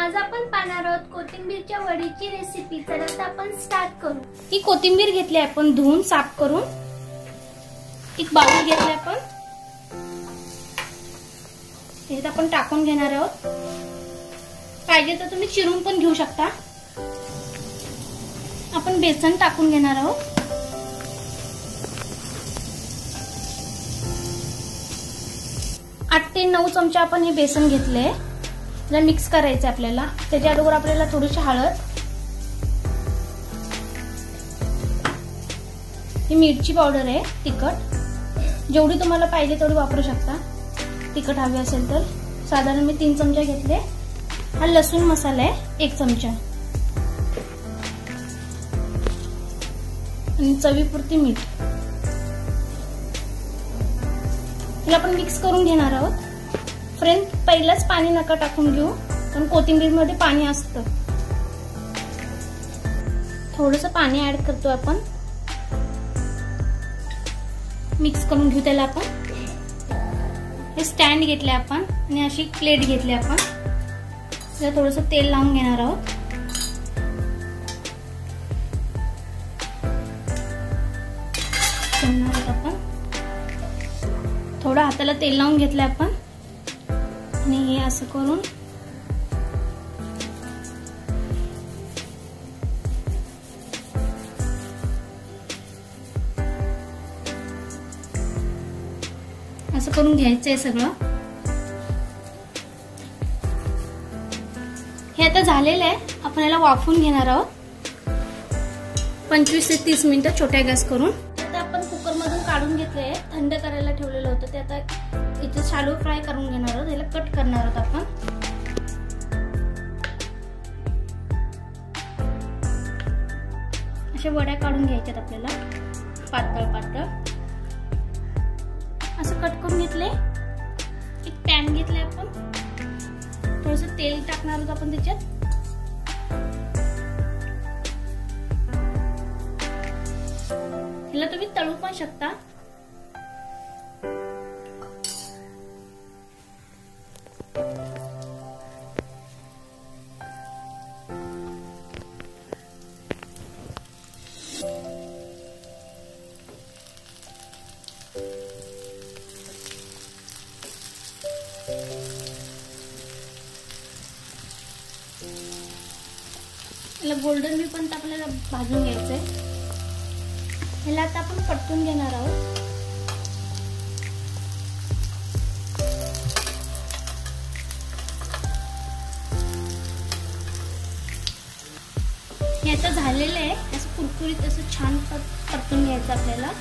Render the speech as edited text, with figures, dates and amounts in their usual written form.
आज आपण पाहणार आहोत कोथिंबीरच्या वडीची रेसिपी। चला तर आपण स्टार्ट करू। ही कोथिंबीर घेतली आपण धुवून साफ करून। एक बाउल घेतला आपण, यात आपण टाकून घेणार आहोत। पाहिजे तर तुम्ही चिरून पण घेऊ शकता। आपण बेसन टाकून घेणार आहोत। आठ ते 9 चमचे आपण हे बेसन घेतले, त्याला मिक्स करायचं आपल्याला। त्याच्या अगोदर आपल्याला थोडीशी हळद, ही मिरची पावडर आहे तिखट, जेवढी तुम्हाला पाहिजे तेवढी वापरू शकता। तिखट हवे असेल तर साधारण मी 3 चमचे घेतले। हा लसूण मसाला आहे 1 चमचा आणि चवीपुरती मीठ। हे आपण मिक्स करून घेणार आहोत। फ्रेंड, पहिलाच पाणी नका टाकून घेऊ, पण कोथिंबीर मध्ये पाणी असतं। थोडंसं पाणी ऍड करतो आपण, मिक्स करून घेऊ त्याला। आपण हे स्टँड घेतले आपण आणि अशी प्लेट घेतली आपण, त्याला थोडंसं तेल लावून घेणार आहोत। आपण थोडं हाताला तेल लावून घेतलं आपण आणि हे असं करून असं करून घ्यायचंय सगळं। हे आता झालेलं आहे। आपण याला वाफवून घेणार आहोत 25 ते 30 मिनिटं छोट्या गॅस करून। आता आपण कुकर मधून काढून घेतलंय, थंड करायला ठेवलेलं होतं ते। आता इथे शालो फ्राय करून घेणार आहोत, याला कट करणार आहोत आपण। अशा वड्या काढून घ्यायच्यात आपल्याला, पातळ पातळ असं कट करून घेतले। एक पॅन घेतलाय आपण, थोडंसं तेल टाकणार आहोत आपण त्याच्यात। ह्याला तुम्ही तळू पण शकता। याला गोल्डन मी पण आपल्याला भाजून घ्यायचंय। ह्याला आता आपण परतून घेणार आहोत। हे आता झालेलं आहे, असं कुरकुरीत असं छान परतून घ्यायचं आपल्याला।